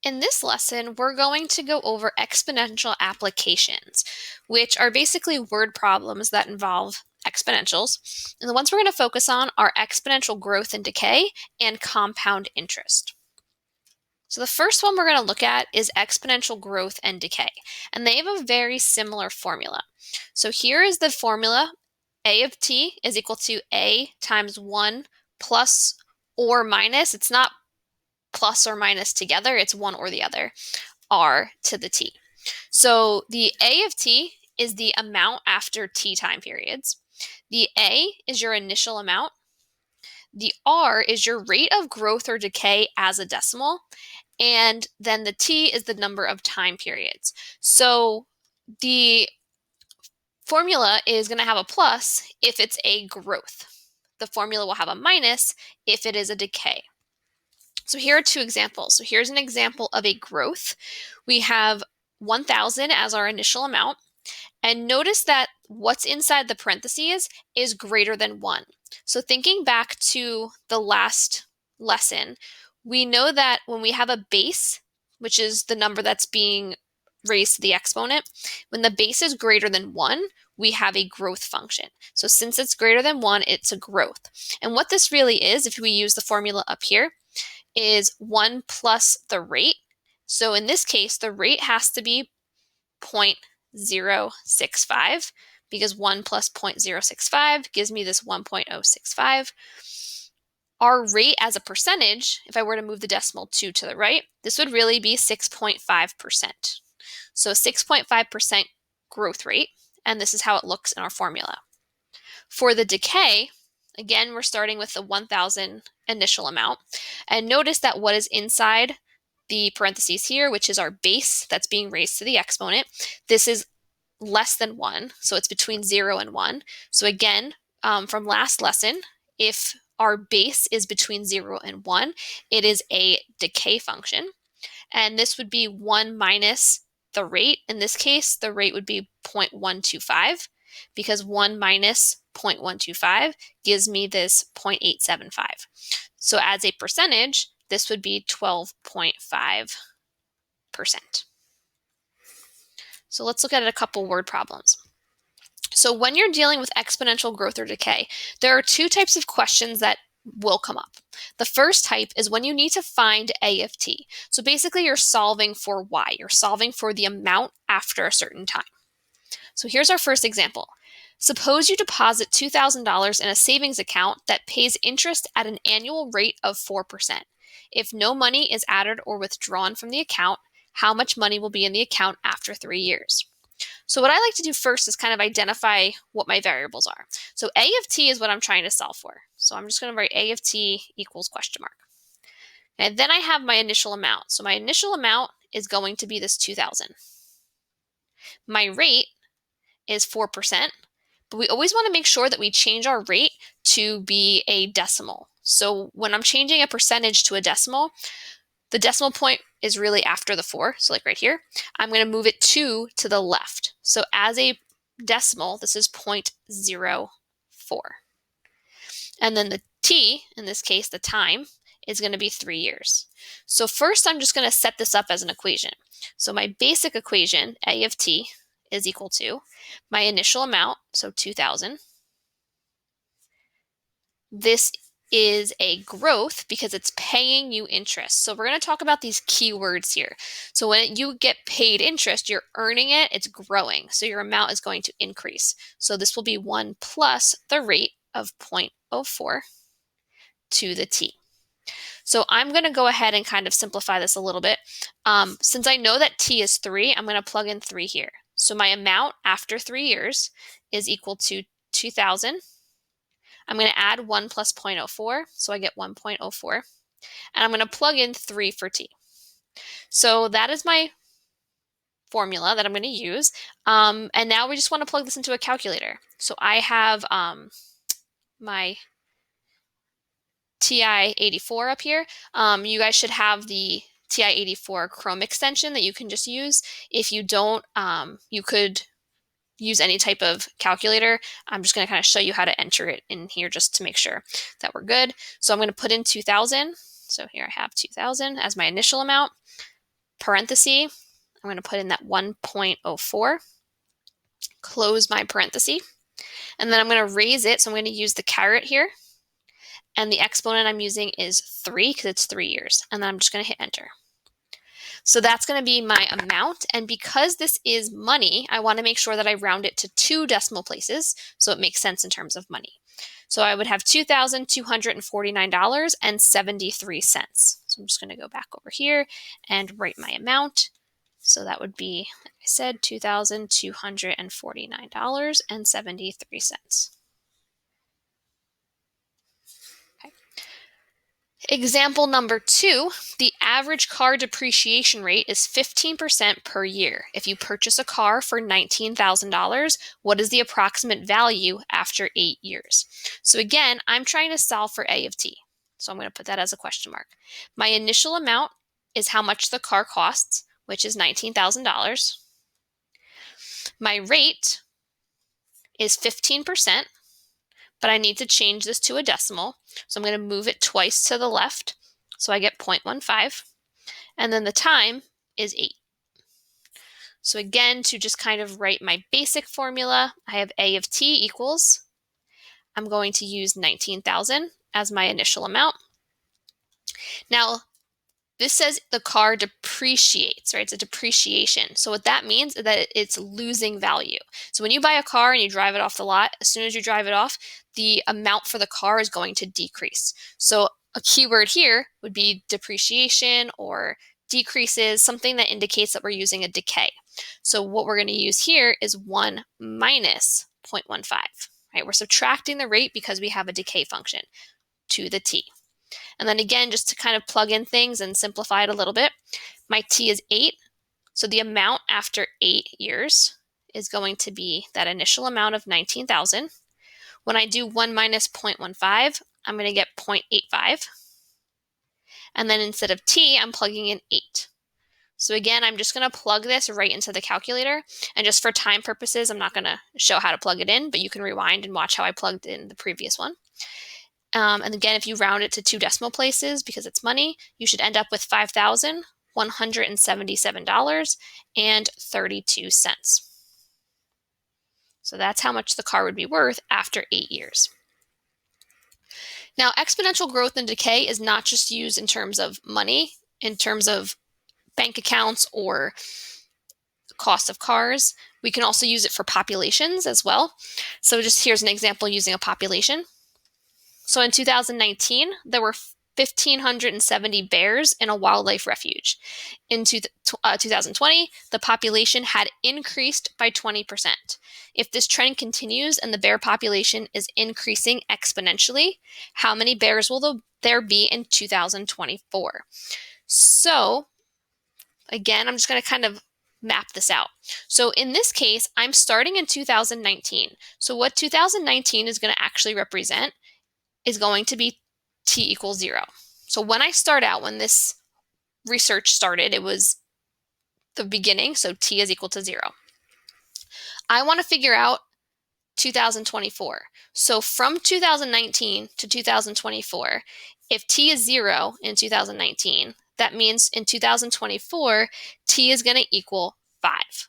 In this lesson, we're going to go over exponential applications, which are basically word problems that involve exponentials. And the ones we're going to focus on are exponential growth and decay and compound interest. So the first one we're going to look at is exponential growth and decay, and they have a very similar formula. So here is the formula. A of t is equal to a times 1 plus or minus. It's not plus or minus together, it's one or the other, r to the t. So the a of t is the amount after t time periods. The a is your initial amount. The r is your rate of growth or decay as a decimal. And then the t is the number of time periods. So the formula is going to have a plus if it's a growth. The formula will have a minus if it is a decay. So here are two examples. So here's an example of a growth. We have 1,000 as our initial amount. And notice that what's inside the parentheses is greater than 1. So thinking back to the last lesson, we know that when we have a base, which is the number that's being raised to the exponent, when the base is greater than 1, we have a growth function. So since it's greater than 1, it's a growth. And what this really is, if we use the formula up here, is 1 plus the rate. So in this case, the rate has to be 0.065 because 1 plus 0.065 gives me this 1.065. Our rate as a percentage, if I were to move the decimal 2 to the right, this would really be 6.5%. So 6.5% growth rate, and this is how it looks in our formula. For the decay, again, we're starting with the 1,000 initial amount. And notice that what is inside the parentheses here, which is our base that's being raised to the exponent, this is less than 1. So it's between 0 and 1. So again, from last lesson, if our base is between 0 and 1, it is a decay function. And this would be 1 minus the rate. In this case, the rate would be 0.125 because 1 minus 0.125 gives me this 0.875. So as a percentage, this would be 12.5%. So let's look at a couple word problems. So when you're dealing with exponential growth or decay, there are two types of questions that will come up. The first type is when you need to find a of t. So basically you're solving for y. You're solving for the amount after a certain time. So here's our first example. Suppose you deposit $2,000 in a savings account that pays interest at an annual rate of 4%. If no money is added or withdrawn from the account, how much money will be in the account after 3 years? So what I like to do first is kind of identify what my variables are. So a of t is what I'm trying to solve for. So I'm just going to write a of t equals question mark. And then I have my initial amount. So my initial amount is going to be this 2,000. My rate is 4%, but we always want to make sure that we change our rate to be a decimal. So when I'm changing a percentage to a decimal, the decimal point is really after the 4, so like right here. I'm going to move it 2 to the left. So as a decimal, this is 0.04. And then the t, in this case, the time, is going to be 3 years. So first, I'm just going to set this up as an equation. So my basic equation, a of t, is equal to my initial amount, so 2,000. This is a growth because it's paying you interest. So we're going to talk about these keywords here. So when you get paid interest, you're earning it, it's growing. So your amount is going to increase. So this will be 1 plus the rate of 0.04 to the t. So I'm going to go ahead and kind of simplify this a little bit. Since I know that t is 3, I'm going to plug in 3 here. So my amount after 3 years is equal to 2,000. I'm going to add 1 plus 0.04, so I get 1.04. And I'm going to plug in 3 for t. So that is my formula that I'm going to use. And now we just want to plug this into a calculator. So I have my TI-84 up here. You guys should have the TI-84 Chrome extension that you can just use. If you don't, you could use any type of calculator. I'm just going to kind of show you how to enter it in here just to make sure that we're good. So I'm going to put in 2,000. So here I have 2,000 as my initial amount. parenthesis. I'm going to put in that 1.04, close my parenthesis, and then I'm going to raise it. So I'm going to use the caret here, and the exponent I'm using is 3 because it's 3 years, and then I'm just going to hit enter. So that's going to be my amount, and because this is money, I want to make sure that I round it to 2 decimal places so it makes sense in terms of money. So I would have $2,249.73. So I'm just going to go back over here and write my amount. So that would be, like I said, $2,249.73. Example number 2, the average car depreciation rate is 15% per year. If you purchase a car for $19,000, what is the approximate value after 8 years? So again, I'm trying to solve for A of t. So I'm going to put that as a question mark. My initial amount is how much the car costs, which is $19,000. My rate is 15%. But I need to change this to a decimal. So I'm going to move it twice to the left. So I get 0.15. And then the time is 8. So again, to just kind of write my basic formula, I have A of t equals, I'm going to use 19,000 as my initial amount. Now, this says the car depreciates, right? It's a depreciation. So what that means is that it's losing value. So when you buy a car and you drive it off the lot, as soon as you drive it off, the amount for the car is going to decrease. So a keyword here would be depreciation or decreases, something that indicates that we're using a decay. So what we're going to use here is 1 minus 0.15, right? We're subtracting the rate because we have a decay function to the t. And then again, just to kind of plug in things and simplify it a little bit, my t is 8. So the amount after 8 years is going to be that initial amount of 19,000. When I do 1 minus 0.15, I'm going to get 0.85. And then instead of t, I'm plugging in 8. So again, I'm just going to plug this right into the calculator. And just for time purposes, I'm not going to show how to plug it in, but you can rewind and watch how I plugged in the previous one. And again, if you round it to 2 decimal places because it's money, you should end up with $5,177.32. So that's how much the car would be worth after 8 years. Now, exponential growth and decay is not just used in terms of money, in terms of bank accounts or cost of cars. We can also use it for populations as well. So just here's an example using a population. So in 2019, there were 1,570 bears in a wildlife refuge. In 2020, the population had increased by 20%. If this trend continues and the bear population is increasing exponentially, how many bears will there be in 2024? So again, I'm just going to kind of map this out. So in this case, I'm starting in 2019. So what 2019 is going to actually represent is going to be t equals 0. So when I start out, when this research started, it was the beginning, so t is equal to 0. I want to figure out 2024. So from 2019 to 2024, if t is 0 in 2019, that means in 2024, t is going to equal 5.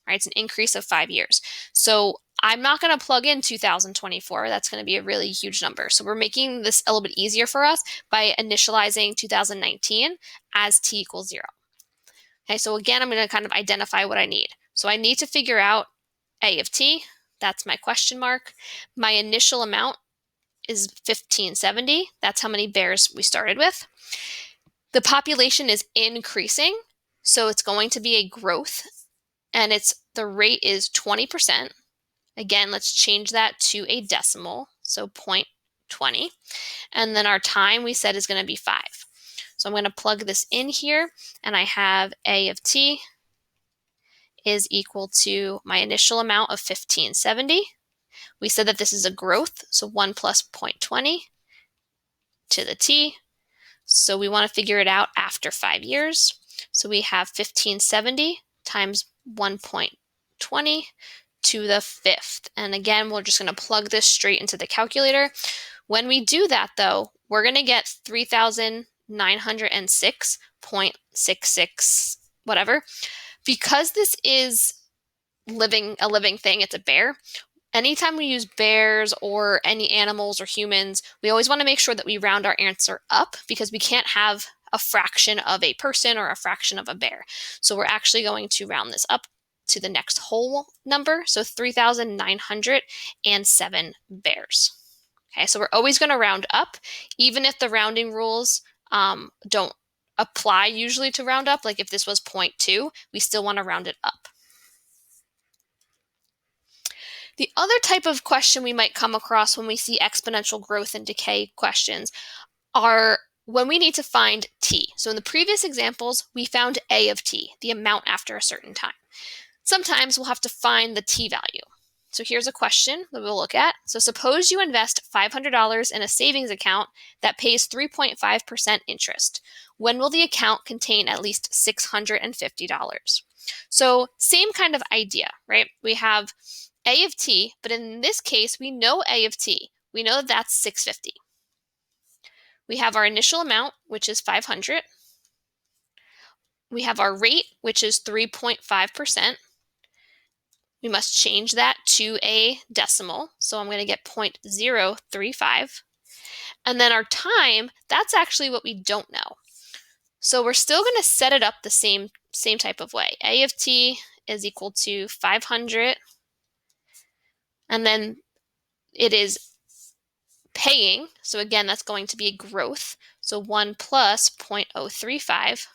Right? It's an increase of 5 years. So I'm not going to plug in 2024. That's going to be a really huge number. So we're making this a little bit easier for us by initializing 2019 as t equals 0. Okay, so again, I'm going to kind of identify what I need. So I need to figure out A of t. That's my question mark. My initial amount is 1,570. That's how many bears we started with. The population is increasing, so it's going to be a growth, and the rate is 20%. Again, let's change that to a decimal, so 0.20. And then our time we said is going to be 5. So I'm going to plug this in here, and I have A of t is equal to my initial amount of 1,570. We said that this is a growth, so 1 plus 0.20 to the t. So we want to figure it out after 5 years. So we have 1,570 times 1.20 to the 5th. And again, we're just going to plug this straight into the calculator. When we do that, though, we're going to get 3,906.6 0.66 whatever. Because this is a living thing, it's a bear. Anytime we use bears or any animals or humans, we always want to make sure that we round our answer up because we can't have a fraction of a person or a fraction of a bear. So we're actually going to round this up to the next whole number, so 3,907 bears. Okay, so we're always going to round up, even if the rounding rules don't apply usually to round up. Like if this was 0.2, we still want to round it up. The other type of question we might come across when we see exponential growth and decay questions are when we need to find t. So in the previous examples, we found a of t, the amount after a certain time. Sometimes we'll have to find the t value. So here's a question that we'll look at. So suppose you invest $500 in a savings account that pays 3.5% interest. When will the account contain at least $650? So same kind of idea, right? We have a of t, but in this case, we know a of t. We know that that's 650. We have our initial amount, which is 500. We have our rate, which is 3.5%. We must change that to a decimal. So I'm going to get 0.035. And then our time, that's actually what we don't know. So we're still going to set it up the same type of way. A of t is equal to 500. And then it is paying. So again, that's going to be a growth. So 1 plus 0.035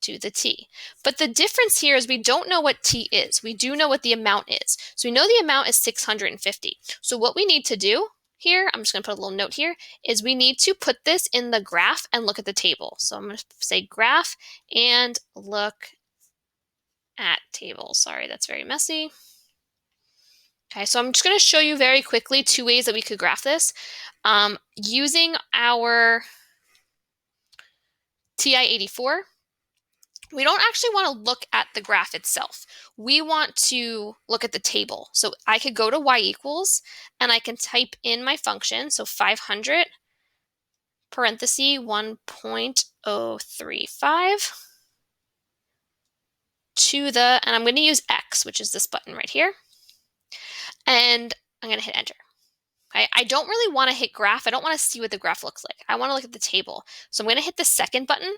to the t. But the difference here is we don't know what t is. We do know what the amount is. So we know the amount is 650. So what we need to do here, I'm just going to put a little note here, is we need to put this in the graph and look at the table. So I'm going to say graph and look at table. Sorry, that's very messy. Okay, so I'm just going to show you very quickly two ways that we could graph this. Using our TI-84, we don't actually want to look at the graph itself. We want to look at the table. So I could go to y equals, and I can type in my function, so 500, parenthesis, 1.035, to the, and I'm going to use x, which is this button right here. And I'm going to hit enter. Okay, I don't really want to hit graph. I don't want to see what the graph looks like. I want to look at the table. So I'm going to hit the second button,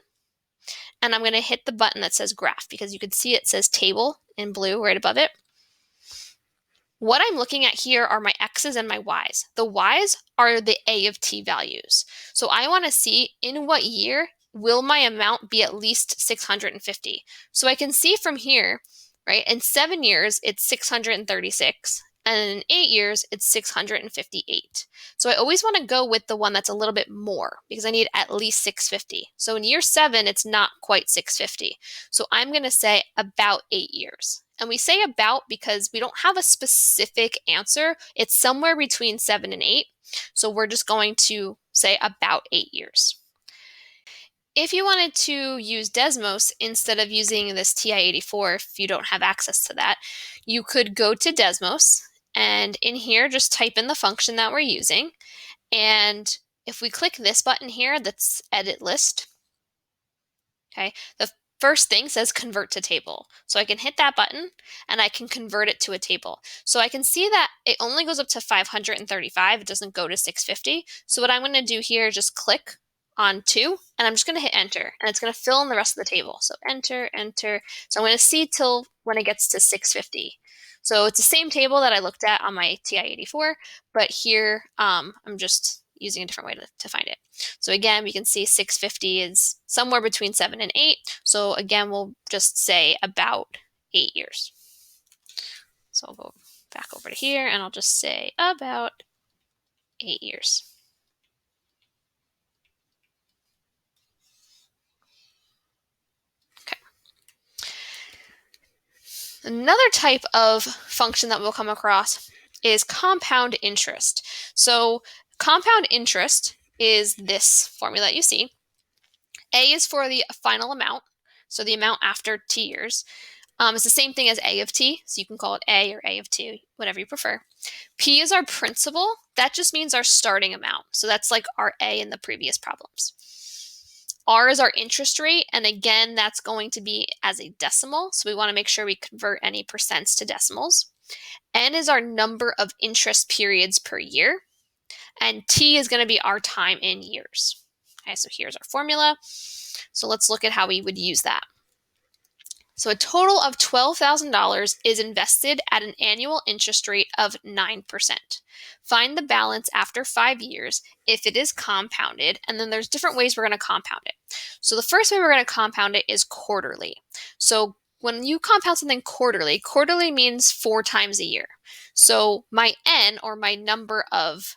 and I'm going to hit the button that says graph because you can see it says table in blue right above it. What I'm looking at here are my x's and my y's. The y's are the a of t values. So I want to see in what year will my amount be at least 650. So I can see from here, right, in 7 years, it's 636. And in 8 years, it's 658. So I always want to go with the one that's a little bit more because I need at least 650. So in year 7, it's not quite 650. So I'm going to say about 8 years. And we say about because we don't have a specific answer. It's somewhere between 7 and 8. So we're just going to say about 8 years. If you wanted to use Desmos instead of using this TI-84, if you don't have access to that, you could go to Desmos and in here just type in the function that we're using. And if we click this button here that's edit list, okay, the first thing says convert to table. So I can hit that button and I can convert it to a table. So I can see that it only goes up to 535. It doesn't go to 650. So what I'm going to do here is just click on 2, and I'm just going to hit enter, and it's going to fill in the rest of the table. So enter, enter. So I'm going to see till when it gets to 650. So it's the same table that I looked at on my TI-84, but here I'm just using a different way to find it. So again, we can see 650 is somewhere between 7 and 8. So again, we'll just say about 8 years. So I'll go back over to here, and I'll just say about 8 years. Another type of function that we'll come across is compound interest. So compound interest is this formula that you see. A is for the final amount, so the amount after t years. It's the same thing as a of t, so you can call it a or a of t, whatever you prefer. P is our principal. That just means our starting amount. So that's like our a in the previous problems. R is our interest rate, and again, that's going to be as a decimal, so we want to make sure we convert any percents to decimals. N is our number of interest periods per year, and T is going to be our time in years. Okay, so here's our formula. So let's look at how we would use that. So a total of $12,000 is invested at an annual interest rate of 9%. Find the balance after 5 years if it is compounded, and then there's different ways we're going to compound it. So the first way we're going to compound it is quarterly. So when you compound something quarterly, quarterly means 4 times a year. So my N, or my number of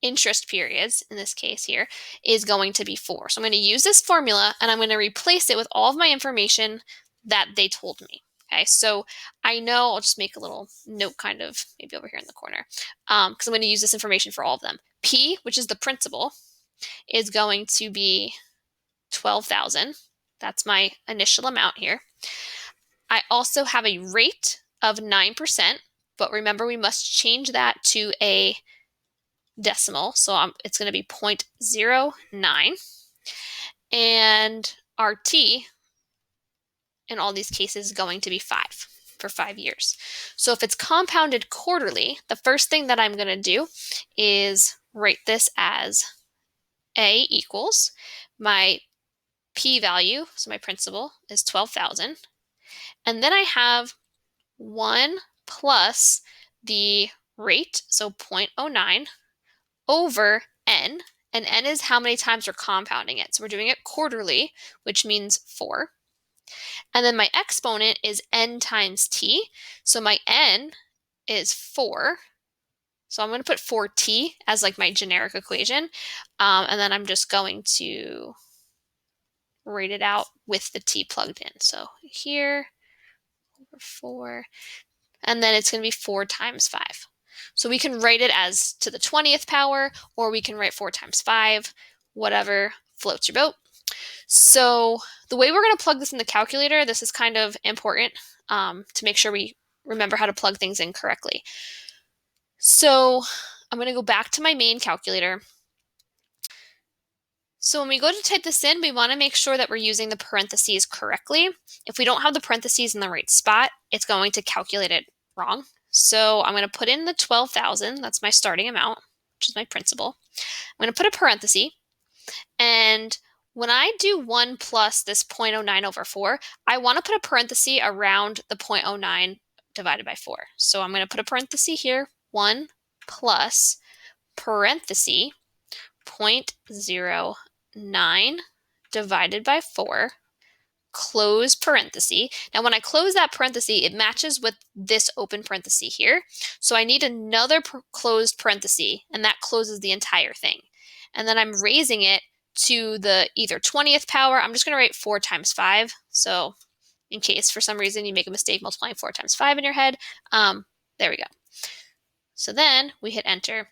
interest periods, in this case here, is going to be 4. So I'm going to use this formula and I'm going to replace it with all of my information that they told me. Okay, so I know, I'll just make a little note kind of maybe over here in the corner, because I'm going to use this information for all of them. P, which is the principal, is going to be 12,000. That's my initial amount here. I also have a rate of 9%, but remember we must change that to a decimal, so it's going to be 0.09, and our T in all these cases is going to be 5 for 5 years. So if it's compounded quarterly, the first thing that I'm going to do is write this as A equals my P value, so my principal is 12,000, and then I have 1 plus the rate, so 0.09, over N, and N is how many times we're compounding it. So we're doing it quarterly, which means 4. And then my exponent is N times T. So my N is 4. So I'm going to put 4T as like my generic equation. And then I'm just going to write it out with the T plugged in. So here, over 4, and then it's going to be 4 times 5. So we can write it as to the 20th power, or we can write 4 times 5, whatever floats your boat. So the way we're going to plug this in the calculator, this is kind of important to make sure we remember how to plug things in correctly. So I'm going to go back to my main calculator. So when we go to type this in, we want to make sure that we're using the parentheses correctly. If we don't have the parentheses in the right spot, it's going to calculate it wrong. So I'm going to put in the 12,000, that's my starting amount, which is my principal. I'm going to put a parenthesis, and when I do 1 plus this 0.09 over 4, I want to put a parenthesis around the 0.09 divided by 4. So I'm going to put a parenthesis here, 1 plus parenthesis 0.09 divided by 4, close parenthesis. Now when I close that parenthesis, it matches with this open parenthesis here. So I need another closed parenthesis, and that closes the entire thing. And then I'm raising it to the either 20th power. I'm just going to write 4 times 5. So in case for some reason you make a mistake multiplying 4 times 5 in your head, there we go. So then we hit enter,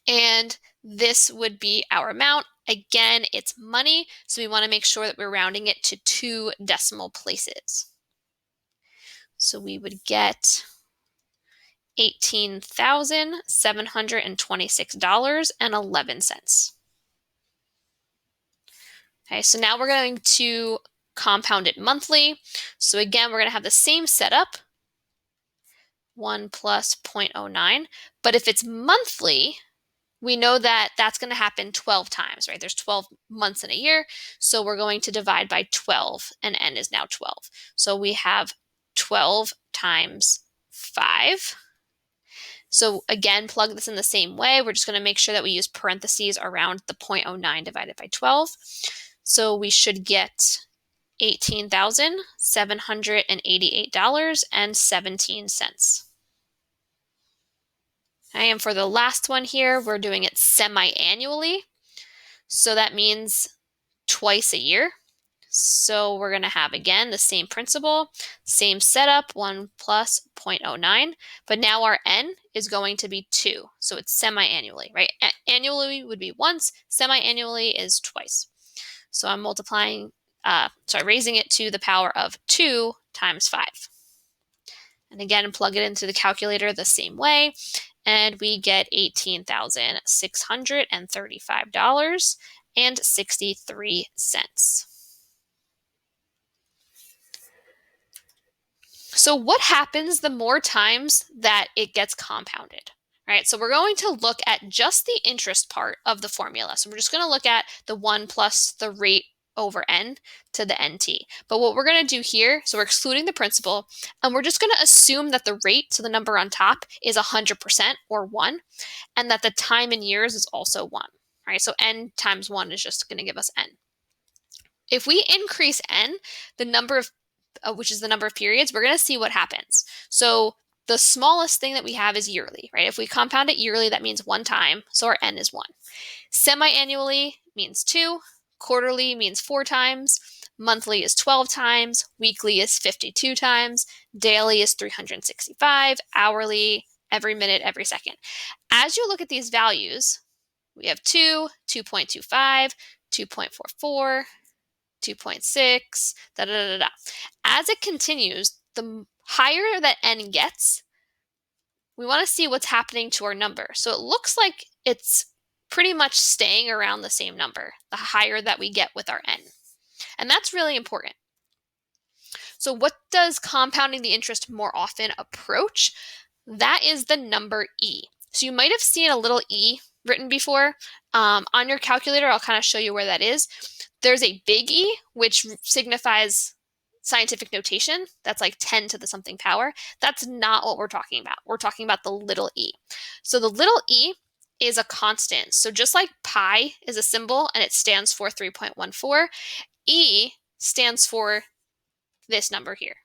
and this would be our amount. Again, it's money, so we want to make sure that we're rounding it to 2 decimal places. So we would get $18,726.11. Okay, so now we're going to compound it monthly. So again, we're going to have the same setup, 1 plus 0.09, but if it's monthly, we know that that's going to happen 12 times, right? There's 12 months in a year, so we're going to divide by 12, and N is now 12. So we have 12 times 5. So again, plug this in the same way. We're just going to make sure that we use parentheses around the 0.09 divided by 12. So we should get $18,788.17. And for the last one here, we're doing it semi-annually. So that means twice a year. So we're going to have, again, the same principle, same setup, 1 plus 0.09. But now our N is going to be 2. So it's semi-annually, right? Annually would be once. Semi-annually is twice. So I'm raising it to the power of 2 times 5. And again, plug it into the calculator the same way. And we get $18,635 So what happens the more times that it gets compounded? Right, so we're going to look at just the interest part of the formula. So we're just going to look at the 1 plus the rate over n to the nt. But what we're going to do here, so we're excluding the principal, and we're just going to assume that the rate, so the number on top, is 100% or 1, and that the time in years is also 1. Right, so n times 1 is just going to give us n. If we increase n, the number of which is the number of periods, we're going to see what happens. So the smallest thing that we have is yearly, right? If we compound it yearly, that means 1 time, so our n is 1. Semi-annually means 2, quarterly means 4 times, monthly is 12 times, weekly is 52 times, daily is 365, hourly, every minute, every second. As you look at these values, we have 2, 2.25, 2.44, 2.6, da da da da. As it continues, the higher that n gets, we want to see what's happening to our number. So it looks like it's pretty much staying around the same number, the higher that we get with our n. And that's really important. So what does compounding the interest more often approach? That is the number e. So you might have seen a little e written before. On your calculator, I'll kind of show you where that is. There's a big E, which signifies scientific notation. That's like 10 to the something power. That's not what we're talking about. We're talking about the little e. So the little e is a constant. So just like pi is a symbol and it stands for 3.14, e stands for this number here.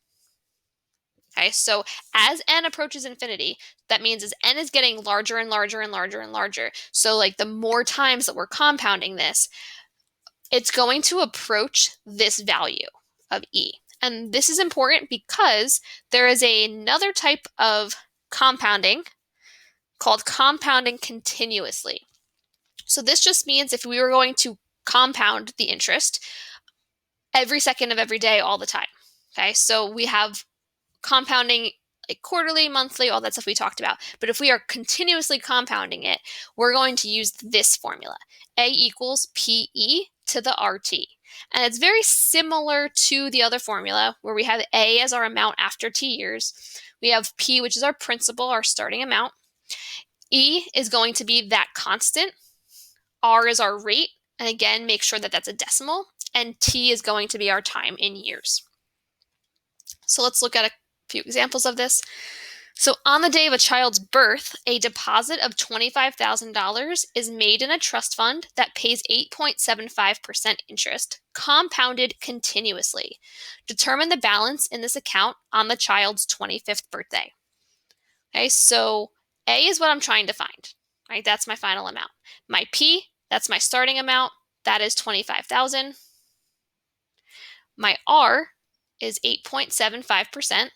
Okay, so as n approaches infinity, that means as n is getting larger and larger and larger and larger. So like the more times that we're compounding this, it's going to approach this value of e. And this is important because there is another type of compounding called compounding continuously. So this just means if we were going to compound the interest every second of every day all the time. Okay, so we have compounding like quarterly, monthly, all that stuff we talked about. But if we are continuously compounding it, we're going to use this formula. A equals PE to the RT. And it's very similar to the other formula where we have A as our amount after T years. We have P, which is our principal, our starting amount. E is going to be that constant. R is our rate. And again, make sure that that's a decimal. And T is going to be our time in years. So let's look at a few examples of this. So on the day of a child's birth, a deposit of $25,000 is made in a trust fund that pays 8.75% interest, compounded continuously. Determine the balance in this account on the child's 25th birthday. Okay, so A is what I'm trying to find, right? That's my final amount. My P, that's my starting amount. That is $25,000. My R is 8.75%.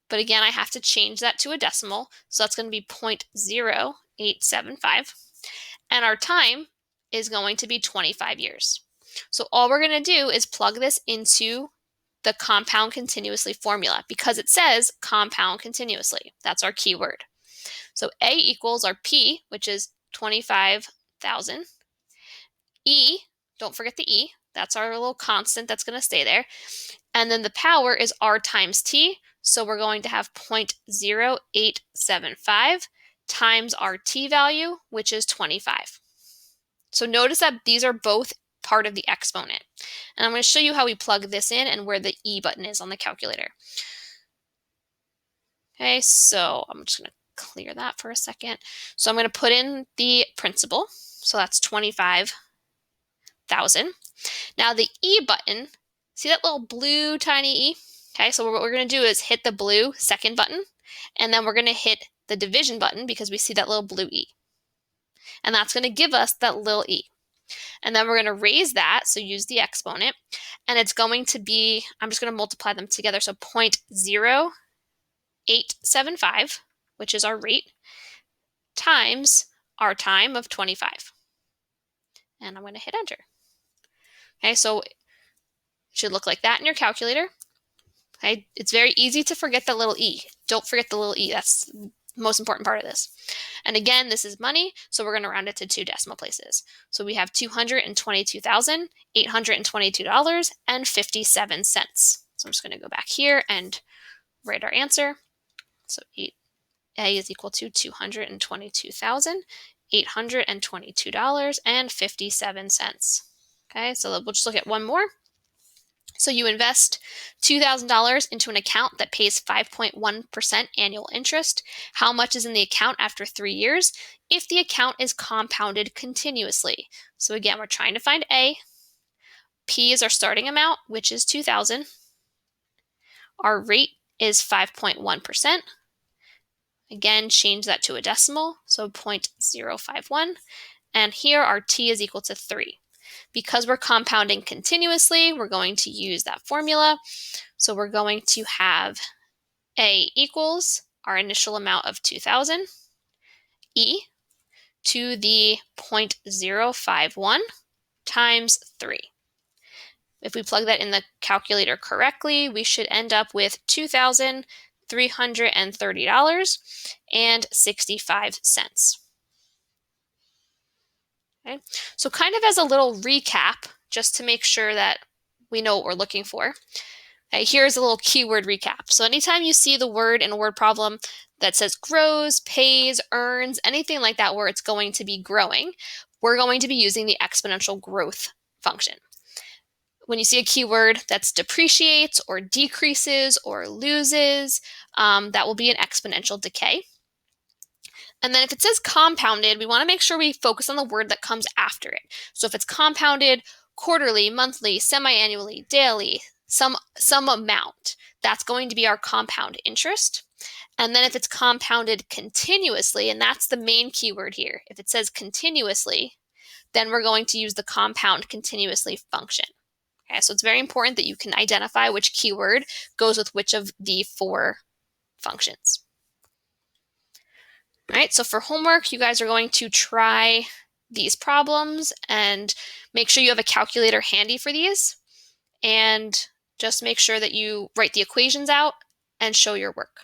But again, I have to change that to a decimal. So that's going to be 0.0875. And our time is going to be 25 years. So all we're going to do is plug this into the compound continuously formula because it says compound continuously. That's our keyword. So A equals our P, which is 25,000. E, don't forget the E. That's our little constant that's going to stay there. And then the power is R times T. So we're going to have 0.0875 times our T value, which is 25. So notice that these are both part of the exponent. And I'm going to show you how we plug this in and where the E button is on the calculator. Okay, so I'm just going to clear that for a second. So I'm going to put in the principal. So that's 25,000. Now the E button, see that little blue tiny E? Okay, so what we're going to do is hit the blue second button, and then we're going to hit the division button because we see that little blue E. And that's going to give us that little E. And then we're going to raise that, so use the exponent, and it's going to be, I'm just going to multiply them together, so 0.0875, which is our rate, times our time of 25. And I'm going to hit enter. Okay, so it should look like that in your calculator. Okay, it's very easy to forget the little e. Don't forget the little e. That's Most important part of this. And again, this is money, so we're going to round it to 2 decimal places. So we have $222,822.57. So I'm just going to go back here and write our answer. So A is equal to $222,822.57. Okay, so we'll just look at one more. So you invest $2,000 into an account that pays 5.1% annual interest. How much is in the account after 3 years if the account is compounded continuously? So again, we're trying to find A. P is our starting amount, which is 2,000. Our rate is 5.1%. Again, change that to a decimal, so 0.051. And here our T is equal to 3. Because we're compounding continuously, we're going to use that formula. So we're going to have A equals our initial amount of 2,000, E to the 0.051 times 3. If we plug that in the calculator correctly, we should end up with $2,330.65. Okay, so kind of as a little recap, just to make sure that we know what we're looking for. Okay, here's a little keyword recap. So anytime you see the word in a word problem that says grows, pays, earns, anything like that where it's going to be growing, we're going to be using the exponential growth function. When you see a keyword that's depreciates or decreases or loses, that will be an exponential decay. And then if it says compounded, we want to make sure we focus on the word that comes after it. So if it's compounded quarterly, monthly, semi-annually, daily, some amount, that's going to be our compound interest. And then if it's compounded continuously, and that's the main keyword here, if it says continuously, then we're going to use the compound continuously function. Okay, so it's very important that you can identify which keyword goes with which of the 4 functions. All right, so for homework, you guys are going to try these problems and make sure you have a calculator handy for these. And just make sure that you write the equations out and show your work.